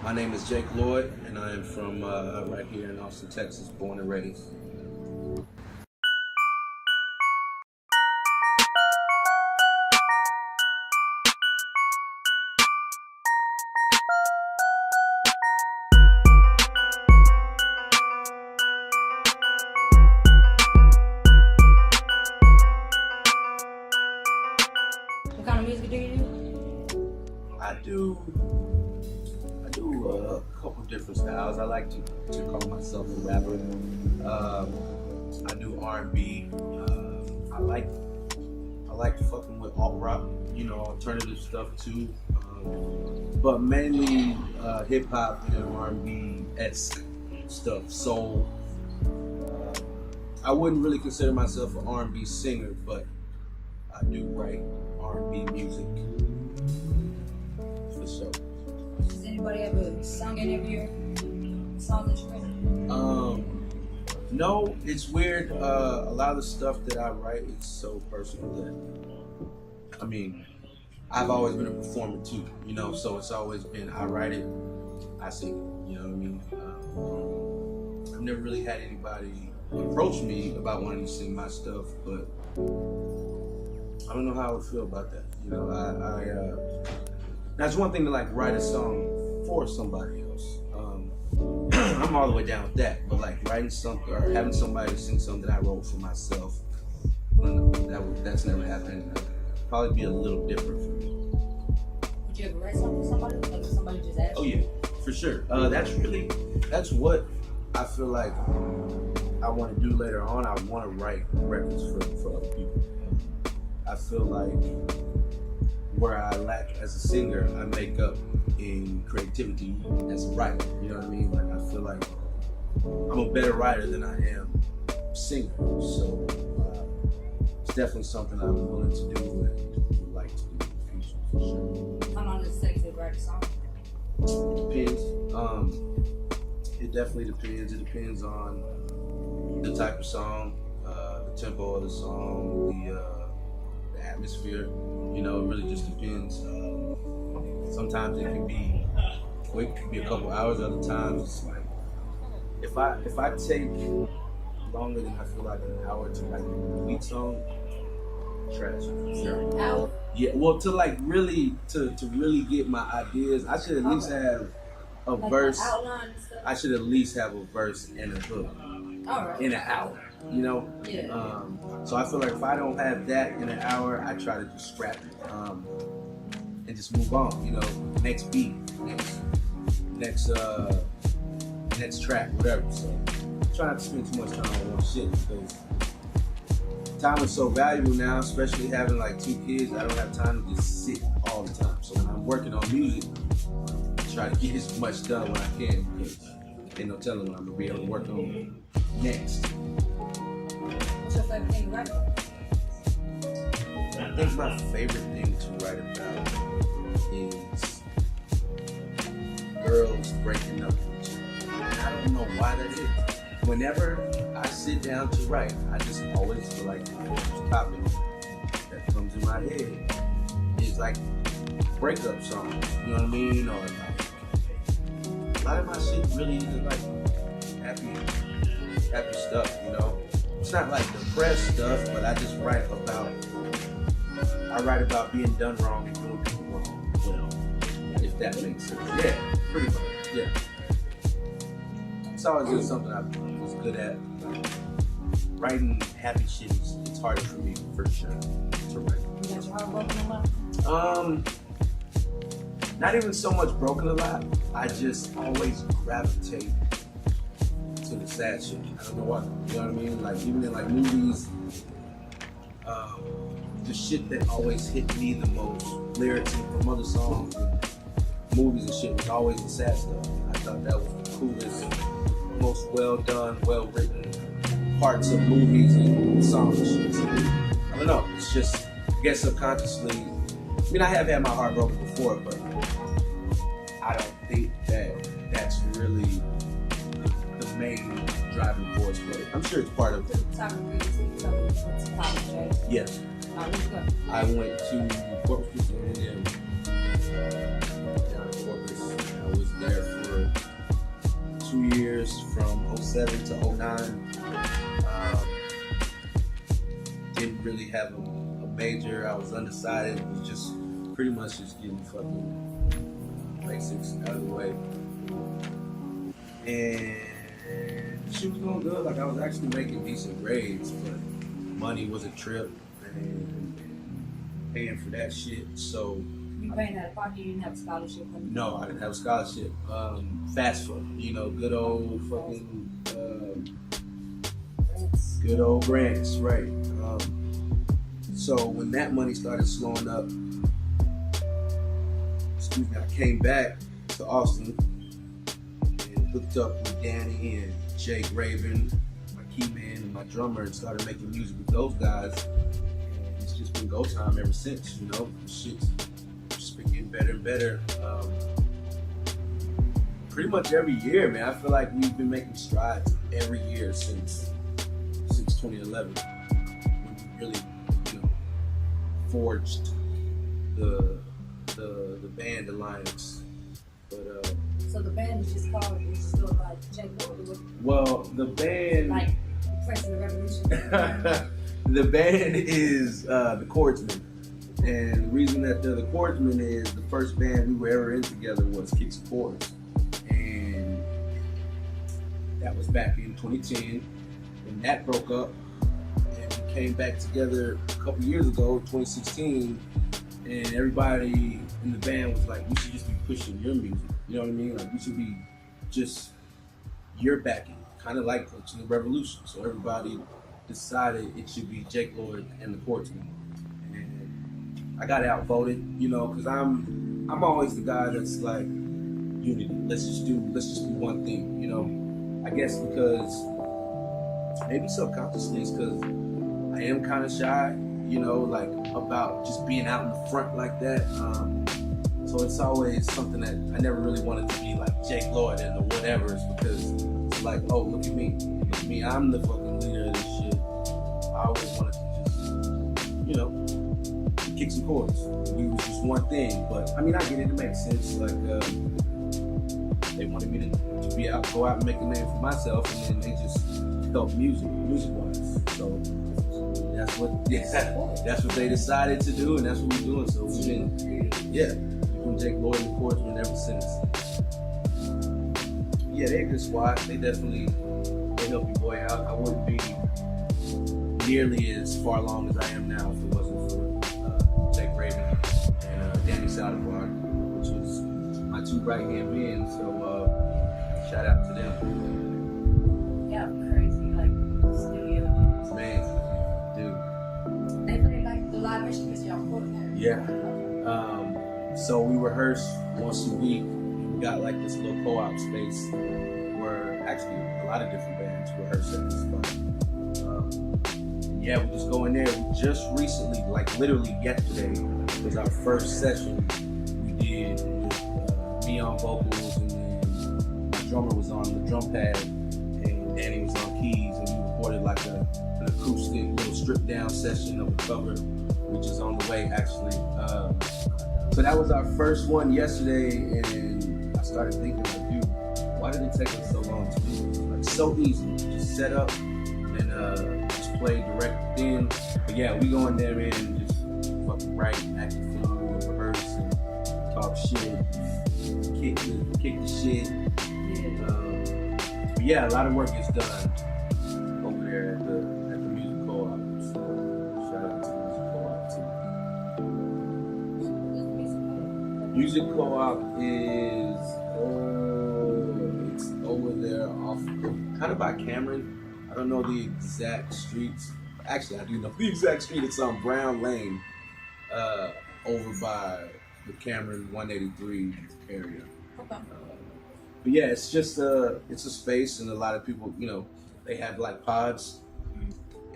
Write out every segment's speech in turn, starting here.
My name is Jake Lloyd, and I am from right here in Austin, Texas, born and raised. What kind of music do you do? I do a couple different styles. I like to call myself a rapper. I do R&B. I like fucking with alt rock, alternative stuff too. But mainly hip hop and R&B-esque stuff. Soul. I wouldn't really consider myself an R&B singer, but I do write R&B music. For sure. Has anybody ever sung any of your songs that you written? No, it's weird. A lot of the stuff that I write is so personal that, I've always been a performer too, so it's always been, I write it, I sing it, you know what I mean? I've never really had anybody approach me about wanting to sing my stuff, but I don't know how I would feel about that. That's one thing to write a song for somebody else. I'm all the way down with that, but writing something or having somebody sing something that I wrote for myself, I don't know, that's never happened. Probably be a little different for me. Would you ever write something for somebody? Like if somebody just asked you? Oh yeah, for sure. That's what I feel like I want to do later on. I want to write records for other people. I feel like where I lack as a singer, I make up in creativity as a writer. You know what I mean? I feel like I'm a better writer than I am singer. So it's definitely something I'm willing to do and would like to do in the future for sure. How long does it take to write a song? It depends. It definitely depends. It depends on the type of song, the tempo of the song, the atmosphere. It really just depends. Sometimes it can be quick, it can be a couple hours. Other times it's if I take longer than I feel like an hour to write a complete song, trash. An hour? Yeah, well, to really get my ideas, I should at least have a verse. Outline and stuff? I should at least have a verse and a hook in an hour. Yeah. So I feel like if I don't have that in an hour, I try to just scrap it and just move on. Next beat, next track, whatever. So try not to spend too much time on one shit because time is so valuable now, especially having 2 kids. I don't have time to just sit all the time. So when I'm working on music, I try to get as much done when I can because ain't no telling what I'm gonna be able to work on next. What's your favorite thing to write about? I think my favorite thing to write about is girls breaking up with each other. I don't know why that is. Whenever I sit down to write, I just always feel like the first topic that comes in my head is breakup songs. You know what I mean? Or a lot of my shit really isn't happy stuff. It's not depressed stuff, but I just write about being done wrong and doing people wrong. Well, if that makes sense. Yeah, pretty much. Yeah. It's always been something I was good at. Writing happy shit it's harder for me for sure to write. You got your heart broken a lot? Not even so much broken a lot. I just always gravitate to the sad shit. I don't know why. You know what I mean? Even in movies, the shit that always hit me the most, lyrics from other songs and movies and shit, was always the sad stuff. I thought that was the coolest, most well done, well written parts of movies and songs and shit. So, I don't know. It's just, I guess subconsciously. I have had my heart broken before, but I don't think that's really the main driving force. But I'm sure it's part of it. Yeah. Where'd you go? I went to Corpus Christi and then down in Corpus. I was there for years from 07 to 09. Didn't really have a major. I was undecided. It was just pretty much just getting fucking basics out of the way. And shit was going good. Like I was actually making decent grades, but money was a trip and paying for that shit. So You paying out of pocket? You didn't have a scholarship? no, I didn't have a scholarship. FAFSA, you know, good old fucking good old grants, right? So when that money started slowing up, excuse me, I came back to Austin and hooked up with Danny and Jake Raven, my key man and my drummer, and started making music with those guys. And it's just been go time ever since, you know. The shit's just been getting better and better. Pretty much every year, man. I feel like we've been making strides every year since 2011, when we really, you know, forged the band alliance. But So the band is just called, it's still like Jake Lloyd? well, the band, Like Prince of the Revolution? the band is the Chordsmen, and the reason that they're the Chordsmen is the first band we were ever in together was Kicks and Chords, and that was back in 2010. And that broke up, and we came back together a couple years ago, 2016, and everybody in the band was like, we should just be pushing your music, you know what I mean? Like, we should be just your backing, kind of like Prince of the Revolution. So everybody decided it should be Jake Lloyd and the Chordsmen. And I got outvoted, you know, because I'm always the guy that's like, unity, let's just do one thing, you know? I guess because maybe subconsciously it's because I am kind of shy, you know, like about just being out in the front like that. So it's always something that I never really wanted to be like Jake Lloyd and the whatevers, because it's like, oh, look at me, I'm the fucking leader of this shit. I always wanted to just, you know, kick some chords. We was just one thing, but I mean, I get it, it makes sense. Like, they wanted me to be out, go out and make a name for myself, and then they just help music-wise. So that's what they decided to do, and that's what we're doing. So we've been, we've been Jake Lloyd and the Chordsmen ever since. Yeah, they're a good squad. They definitely help your boy out. I wouldn't be nearly as far along as I am now if it wasn't for Jake Raven and Danny Saldivar, which is my two right-hand men. So shout out to them. Yeah, crazy, like, studio. Man, dude. They play like the live instruments y'all recorded there. Yeah. So we rehearse once a week. We got like this little co-op space where actually a lot of different bands rehearse at this spot. Yeah, we just go in there. We just recently, like literally yesterday, was our first session we did with me on vocals, and then my drummer was on the drum pad, and Danny was on keys, and we recorded like an acoustic little stripped down session of a cover, which is on the way actually. So that was our first one yesterday, and I started thinking like, dude, why did it take us so long to do this? Like, so easy, just set up and just play direct in. But yeah, we go in there, man, and just fucking write, act the fool, rehearse, and talk shit, kick the shit. But yeah, a lot of work is done over there at the music co-op. So shout out to the music co-op too. Music co-op is it's over there off kind of by Cameron. I don't know the exact streets. Actually, I do know the exact street. It's on Brown Lane, over by the Cameron 183 area. Okay. But yeah, it's just it's a space, and a lot of people, you know, they have like pods,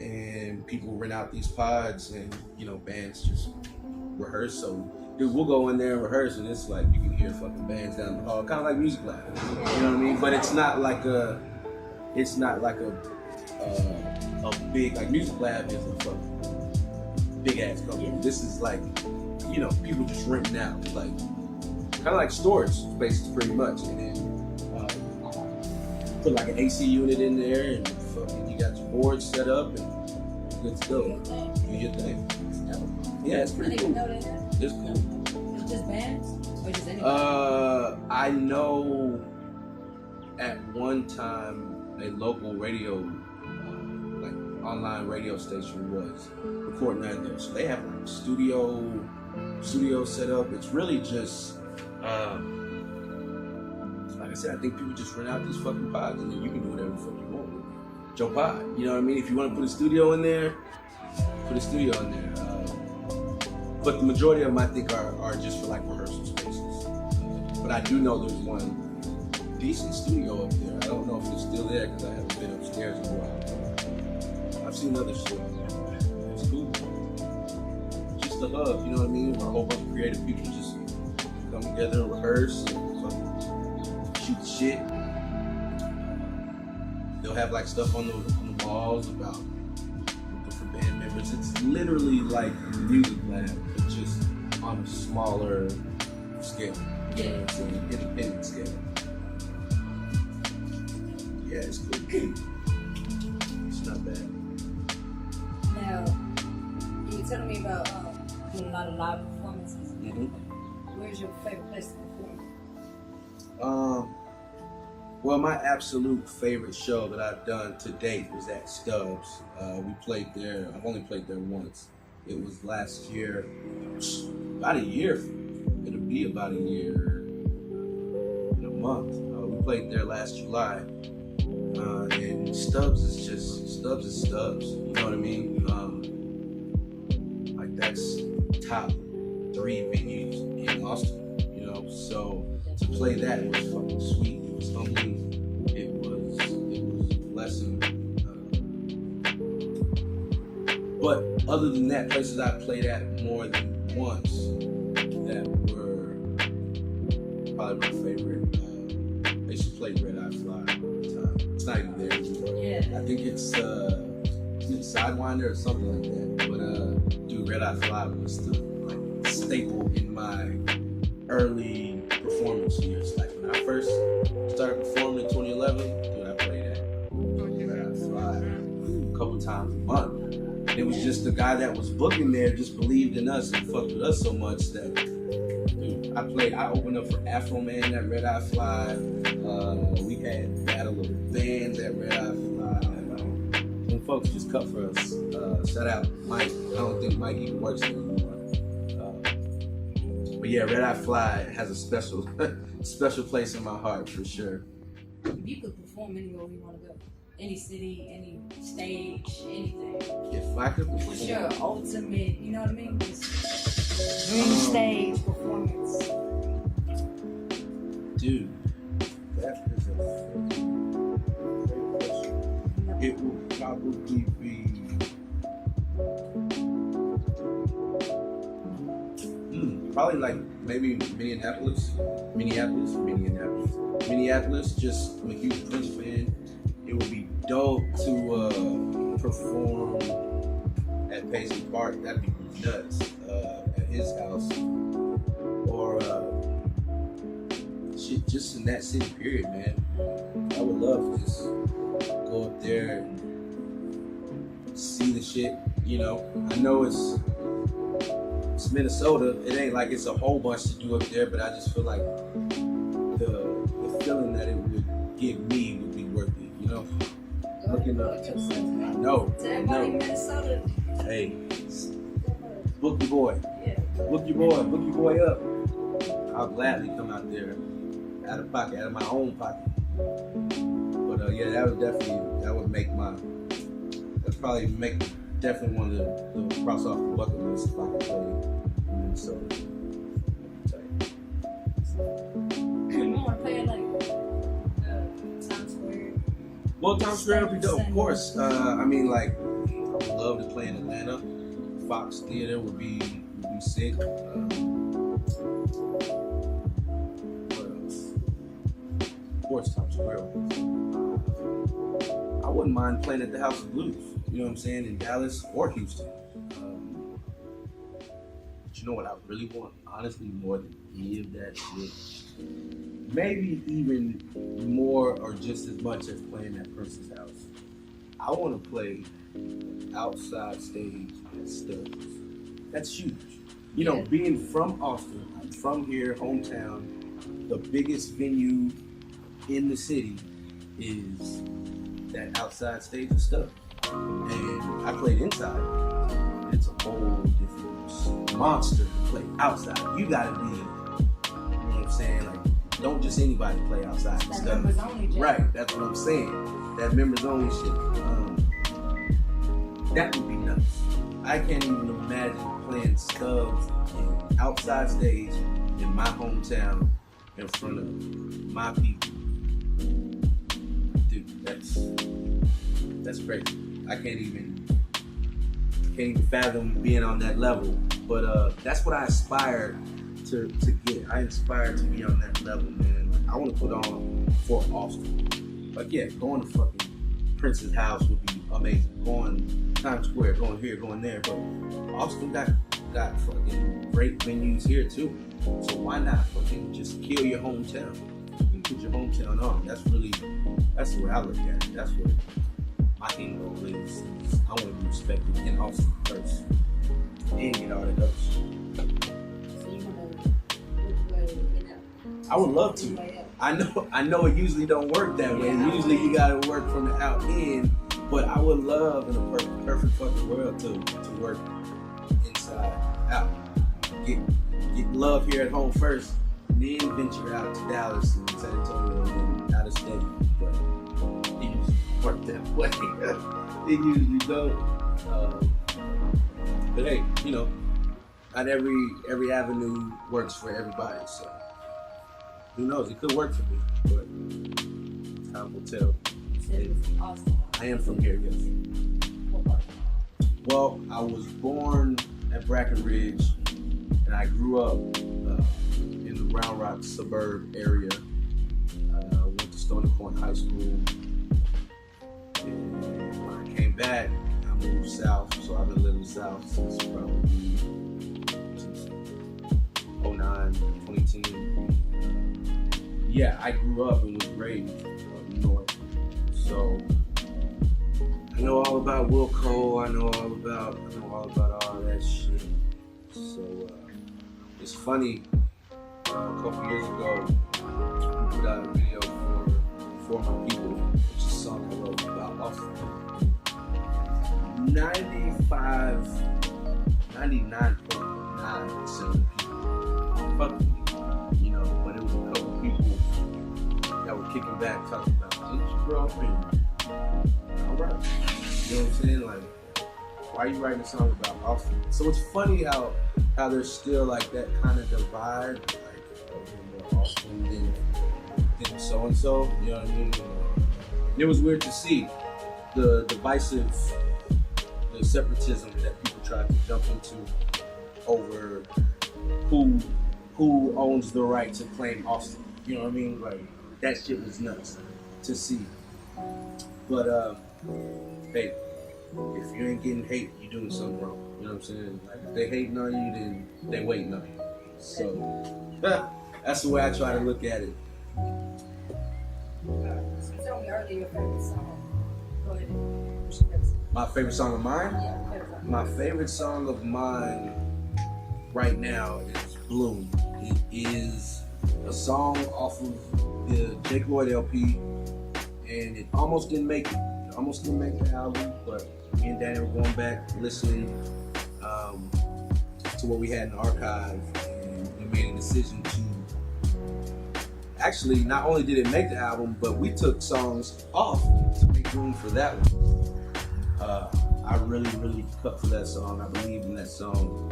and people rent out these pods, and you know, bands just rehearse. So, dude, we'll go in there and rehearse, and it's like you can hear fucking bands down the hall, kind of like Music Lab. You know what I mean? But it's not like a big, like Music Lab is a fucking big ass company. Yeah. This is like, you know, people just renting out, like kind of like storage spaces pretty much. And then put like an AC unit in there, and fucking you got your board set up, and you're good to go. Do your thing. Yeah, it's I pretty didn't cool. even know they had. It's cool. It's just bands or just anybody? I know at one time a local radio, like online radio station was recording out there. So they have like studio set up. It's really just, like I said, I think people just rent out these fucking pods and then you can do whatever the fuck you want with your pod. You know what I mean? If you want to put a studio in there, put a studio in there. But the majority of them I think are just for like rehearsal spaces. But I do know there's one decent studio up there. I don't know if it's still there because I haven't been upstairs in a while. I've seen other shit. It's cool. Just the hub, you know what I mean? Where a whole bunch of creative people just come together and rehearse and fucking shoot the shit. They'll have like stuff on the walls about different band members. It's literally like a music lab, but just on a smaller scale. Yeah. It's an independent scale. Yeah, it's cool. It's not bad. Now, you were telling me about doing a lot of live performances. Mm-hmm. Where's your favorite place to perform? Well, my absolute favorite show that I've done to date was at Stubbs. We played there. I've only played there once. It was last year. About a year. It'll be about a year in a month. We played there last July. And Stubbs is Stubbs. You know what I mean? Like that's top 3 venues in Austin, you know? So to play that was fucking sweet. It was humbling. It was a blessing. But other than that, places I played at more than once that were probably my favorite. I used to play Red Eye Fly all the time. It's not even there anymore. Yeah. I think it's Sidewinder or something like that. But dude, Red Eye Fly was the like staple in my early performance years. Like when I first started performing in 2011, dude, I played at Red Eye Fly a couple times a month. And it was just the guy that was booking there just believed in us and fucked with us so much that dude, I opened up for Afro Man at Red Eye Fly. We had Battle of the Bands at Red Eye Fly. Them folks just cut for us. Shout out Mike. I don't think Mike even works there anymore. But yeah, Red Eye Fly has a special place in my heart for sure. You could perform anywhere you want to go. Any city, any stage, anything. If I could perform. What's your ultimate, you know what I mean? Dream stage performance. Dude, that is a great question. It will probably be probably like maybe Minneapolis. Just I'm a huge Prince fan. It would be dope to perform at Paisley Park. That'd be nuts at his house, or shit, just in that city. Period, man. I would love to just go up there and see the shit. You know, I know it's Minnesota. It ain't like it's a whole bunch to do up there, but I just feel like the feeling that it would give me would be worth it. You know, looking up. I know. To everybody in Minnesota. Hey, book your boy. Yeah. Book your boy up. I'll gladly come out there out of my own pocket. But yeah, that'd definitely one of the cross off the bucket list if I could play in Minnesota. You want to play like Times Square? Well, Times Square would be dope, of course. I mean, like, I would love to play in Atlanta. Fox Theater would be sick. What else? Of course, Times Square. I wouldn't mind playing at the House of Blues. You know what I'm saying? In Dallas or Houston. But you know what I really want? Honestly, more than any of that shit. maybe even more or just as much as playing at Prince's house. I want to play outside stage at Stubbs. That's huge. You know, being from Austin, I'm from here, hometown, the biggest venue in the city is that outside stage of Stubbs. And I played inside. It's a whole different monster to play outside. You gotta be, you know what I'm saying? Like, don't just anybody play outside. That members only, Jay. Right, that's what I'm saying. That members only shit. That would be nuts. I can't even imagine playing Stubbs in outside stage in my hometown in front of my people. Dude, that's crazy. I can't even fathom being on that level. But that's what I aspire to get. I aspire to be on that level, man. I want to put on for Austin. Like, yeah, going to fucking Prince's house would be amazing. Going Times Square, going here, going there. But Austin got fucking great venues here too. So why not fucking just kill your hometown? You put your hometown on. That's the way I look at it. That's what my end goal is. I want to be respected in Austin first. And get all that other shit. So you want to, I would love to. I know it usually don't work that way. Usually you gotta work from the out in, but I would love in a perfect fucking world to work inside out. Get love here at home first, then venture out to Dallas and San Antonio and then out of state. But it usually work that way. It usually don't. But hey, you know, not every avenue works for everybody, so who knows? It could work for me, but time will tell. Austin. I am from here, yes. What part? Well, I was born at Brackenridge, and I grew up in the Round Rock suburb area. Went to Stony Point High School, and when I came back, I moved south, so I've been living south since probably 09, 2010. Yeah, I grew up and was raised up north, so I know all about Wilco. I know all about all that shit. So it's funny. A couple years ago, we put out a video for My People, which is a song I wrote about Austin. 99.9% of the people fuck with me, you know, but it was a couple people that were kicking back talking about, didn't you grow up in? All right. You know what I'm saying? Like, why are you writing a song about Austin? So it's funny how there's still like that kind of divide, like more Austin than so and so. You know what I mean? And it was weird to see the divisive, the separatism that people try to jump into over who owns the right to claim Austin. You know what I mean? Like, that shit was nuts to see. But hey, if you ain't getting hate, you're doing something wrong. You know what I'm saying? Like, if they hating on you, then they waiting on you. So that's the way I try to look at it. So tell me earlier your favorite song. Go ahead. What's your favorite song? My favorite song of mine? Yeah, favorite song. My favorite song of mine right now is Bloom. It is a song off of the Jake Lloyd LP, and it almost didn't make it. It almost didn't make the album, but me and Danny were going back, listening to what we had in the archive, and we made a decision to actually, not only did it make the album, but we took songs off to make room for that one. I really, really cut for that song. I believe in that song,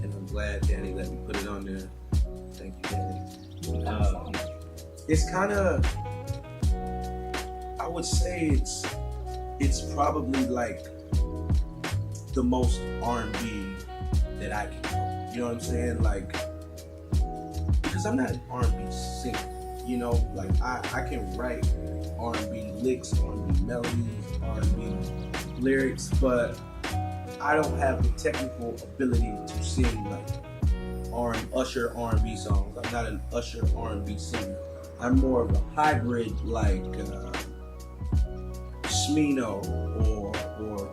and I'm glad Danny let me put it on there. Thank you, Danny. It's kind of, I would say it's probably like the most R&B that I can know. You know what I'm saying? Like, because I'm not an R&B singer. You know, like I can write R&B licks, R&B melodies, R&B lyrics, but I don't have the technical ability to sing like Usher R&B songs. I'm not an Usher R&B singer. I'm more of a hybrid, like Smino or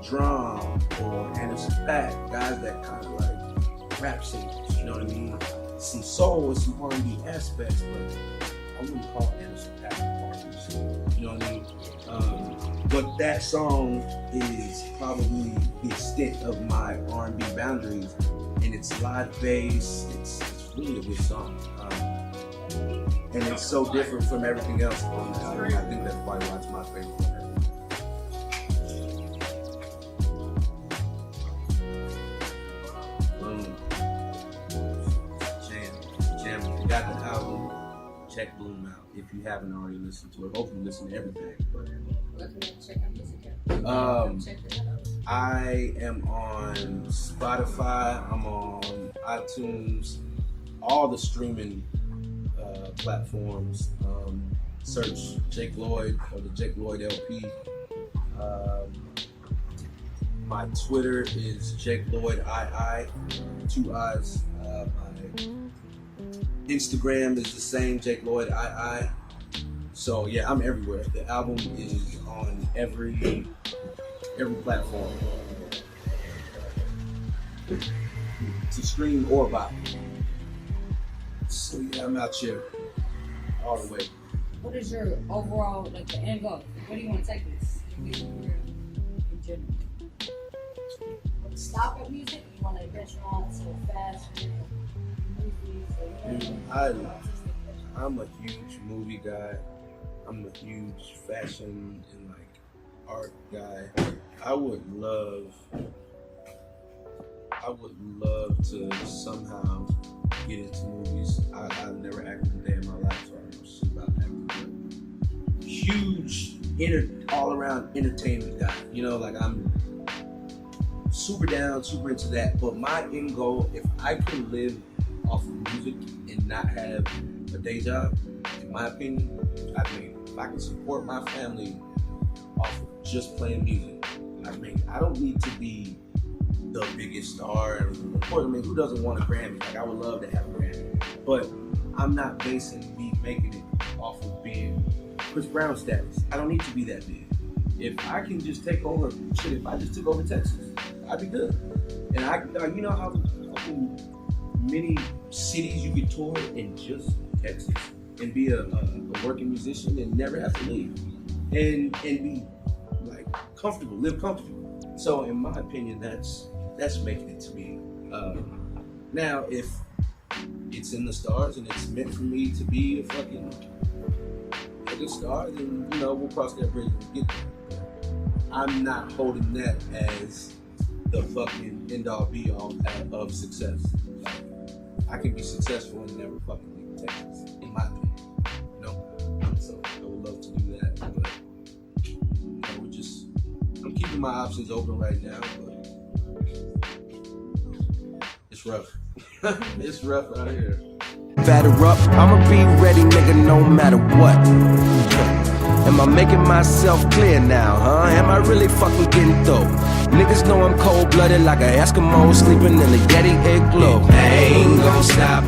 Drum or Anderson .Paak, guys that kind of like rap singers, you know what I mean? Some soul with some R&B aspects, but I wouldn't call Anderson .Paak R&B, you know what I mean? But that song is probably the extent of my R&B boundaries, and it's live bass. It's really a good song, and it's so different from everything else on the album. I think that's probably why it's my favorite one. Jam. If you got the album, check Bloom out. If you haven't already listened to it, hopefully listen to everything. But I am on Spotify. I'm on iTunes, all the streaming platforms. Search Jake Lloyd or the Jake Lloyd LP. My Twitter is Jake Lloyd II, 2 I's. My Instagram is the same, Jake Lloyd II. So yeah, I'm everywhere. The album is on every platform to stream or buy. So yeah, I'm out here all the way. What is your overall, like, the end goal? Where do you want to take this in general? Stop at music? You want to venture on to fast movies? I'm a huge movie guy. I'm a huge fashion and like art guy. I would love to somehow get into movies. I've never acted a day in my life, so I don't know shit about acting. But huge all-around entertainment guy. You know, like I'm super down, super into that. But my end goal, if I can live off of music and not have a day job, in my opinion, I mean, if I can support my family off of just playing music, I mean, I don't need to be the biggest star. And of course, I mean, who doesn't want a Grammy? Like, I would love to have a Grammy, but I'm not basing me making it off of being Chris Brown status. I don't need to be that big. If I can just take over, shit, if I just took over Texas, I'd be good. And you know how fucking many cities you could tour in just Texas and be a working musician and never have to leave and be like comfortable, live comfortable. So in my opinion, that's making it to me. Now, if it's in the stars and it's meant for me to be a fucking good star, then you know we'll cross that bridge when we get there. I'm not holding that as the fucking end all be all of success. Like, I can be successful and never fucking leave Texas, in my opinion. You know? So I would love to do that, but you know, I'm keeping my options open right now, but it's rough. It's rough out here. Batter up, I'ma be ready, nigga, no matter what. Am I making myself clear now, huh? Am I really fucking getting through? Niggas know I'm cold-blooded like an Eskimo sleeping in a Yeti igloo. I ain't gon' stop.